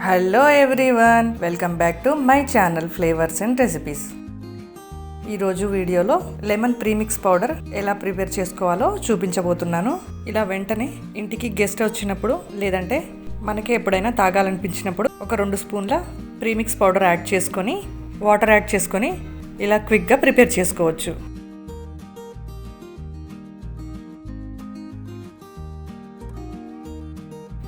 Hello everyone, welcome back to my channel flavours and recipes. ఈరోజు వీడియోలో lemon premix powder ఎలా prepare చేసుకోవాలో చూపించబోతున్నాను. ఇలా వెంటనే ఇంటికి గెస్ట్ వచ్చినప్పుడు లేదంటే మనకి ఎప్పుడైనా తాగాలనిపించినప్పుడు ఒక 2 స్పూన్ల ప్రీమిక్స్ పౌడర్ యాడ్ చేసుకొని వాటర్ యాడ్ చేసుకొని ఇలా క్విక్గా ప్రిపేర్ చేసుకోవచ్చు.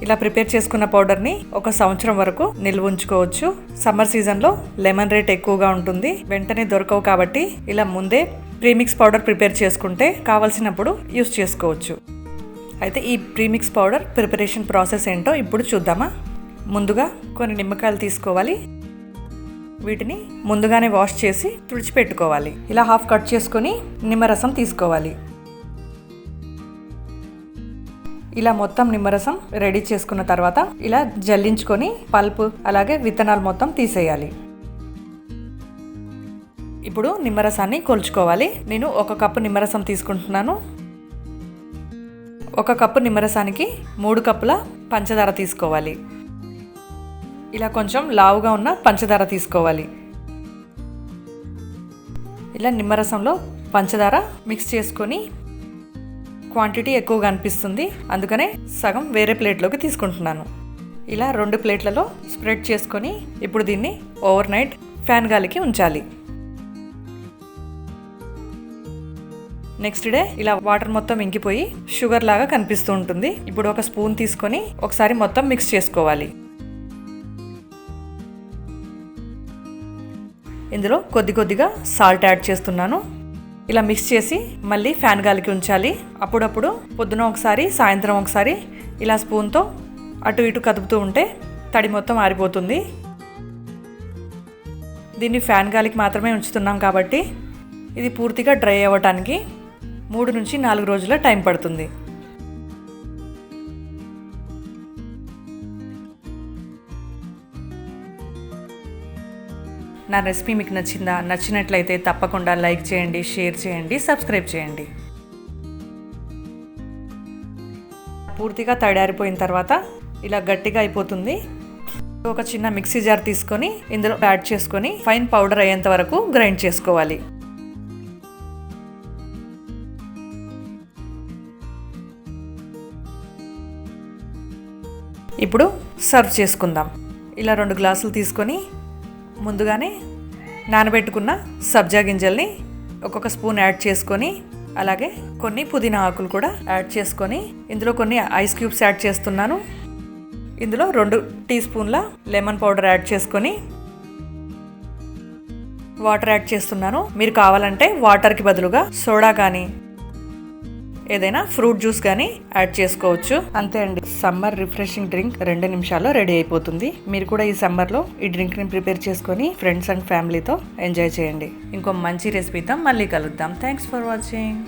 ఇలా ప్రిపేర్ చేసుకున్న పౌడర్ని 1 సంవత్సరం వరకు నిల్వ ఉంచుకోవచ్చు. సమ్మర్ సీజన్లో లెమన్ రేట్ ఎక్కువగా ఉంటుంది, వెంటనే దొరకవు. కాబట్టి ఇలా ముందే ప్రీమిక్స్ పౌడర్ ప్రిపేర్ చేసుకుంటే కావలసినప్పుడు యూస్ చేసుకోవచ్చు. అయితే ఈ ప్రీమిక్స్ పౌడర్ ప్రిపరేషన్ ప్రాసెస్ ఏంటో ఇప్పుడు చూద్దామా. ముందుగా కొన్ని నిమ్మకాయలు తీసుకోవాలి. వీటిని ముందుగానే వాష్ చేసి తుడిచిపెట్టుకోవాలి. ఇలా హాఫ్ కట్ చేసుకొని నిమ్మరసం తీసుకోవాలి. ఇలా మొత్తం నిమ్మరసం రెడీ చేసుకున్న తర్వాత ఇలా జల్లించుకొని పల్ప్ అలాగే విత్తనాలు మొత్తం తీసేయాలి. ఇప్పుడు నిమ్మరసాన్ని కొలుచుకోవాలి. నేను 1 కప్పు నిమ్మరసం తీసుకుంటున్నాను. 1 కప్పు నిమ్మరసానికి 3 కప్పుల పంచదార తీసుకోవాలి. ఇలా కొంచెం లావుగా ఉన్న పంచదార తీసుకోవాలి. ఇలా నిమ్మరసంలో పంచదార మిక్స్ చేసుకొని క్వాంటిటీ ఎక్కువగా అనిపిస్తుంది, అందుకనే సగం వేరే ప్లేట్లోకి తీసుకుంటున్నాను. ఇలా 2 ప్లేట్లలో స్ప్రెడ్ చేసుకొని ఇప్పుడు దీన్ని ఓవర్ నైట్ ఫ్యాన్ గాలికి ఉంచాలి. నెక్స్ట్ డే ఇలా వాటర్ మొత్తం ఇంకిపోయి షుగర్ లాగా కనిపిస్తూ ఉంటుంది. ఇప్పుడు 1 స్పూన్ తీసుకొని ఒకసారి మొత్తం మిక్స్ చేసుకోవాలి. ఇందులో కొద్దిగా సాల్ట్ యాడ్ చేస్తున్నాను. ఇలా మిక్స్ చేసి మళ్ళీ ఫ్యాన్ గాలికి ఉంచాలి. అప్పుడప్పుడు పొద్దున ఒకసారి సాయంత్రం ఒకసారి ఇలా స్పూన్తో అటు ఇటు కదుపుతూ ఉంటే తడి మొత్తం ఆరిపోతుంది. దీన్ని ఫ్యాన్ గాలికి మాత్రమే ఉంచుతున్నాం కాబట్టి ఇది పూర్తిగా డ్రై అవ్వటానికి 3 నుంచి 4 రోజుల టైం పడుతుంది. నా రెసిపీ మీకు నచ్చిందా? నచ్చినట్లయితే తప్పకుండా లైక్ చేయండి, షేర్ చేయండి, సబ్స్క్రైబ్ చేయండి. పూర్తిగా తడారిపోయిన తర్వాత ఇలా గట్టిగా అయిపోతుంది. ఒక చిన్న మిక్సీ జార్ తీసుకొని ఇందులో యాడ్ చేసుకొని ఫైన్ పౌడర్ అయ్యేంత వరకు గ్రైండ్ చేసుకోవాలి. ఇప్పుడు సర్వ్ చేసుకుందాం. ఇలా 2 గ్లాసులు తీసుకొని ముందుగానే నానబెట్టుకున్న సబ్జా గింజల్ని 1 స్పూన్ యాడ్ చేసుకొని అలాగే కొన్ని పుదీనా ఆకులు కూడా యాడ్ చేసుకొని ఇందులో కొన్ని ఐస్ క్యూబ్స్ యాడ్ చేస్తున్నాను. ఇందులో 2 టీ స్పూన్ల లెమన్ పౌడర్ యాడ్ చేసుకొని వాటర్ యాడ్ చేస్తున్నాను. మీరు కావాలంటే వాటర్కి బదులుగా సోడా కానీ ఏదైనా ఫ్రూట్ జ్యూస్ కానీ యాడ్ చేసుకోవచ్చు. అంతే అండి, సమ్మర్ రిఫ్రెషింగ్ డ్రింక్ 2 నిమిషాల్లో రెడీ అయిపోతుంది. మీరు కూడా ఈ సమ్మర్లో ఈ డ్రింక్ని ప్రిపేర్ చేసుకొని ఫ్రెండ్స్ అండ్ ఫ్యామిలీతో ఎంజాయ్ చేయండి. ఇంకో మంచి రెసిపీతో మళ్ళీ కలుద్దాం. Thanks for watching.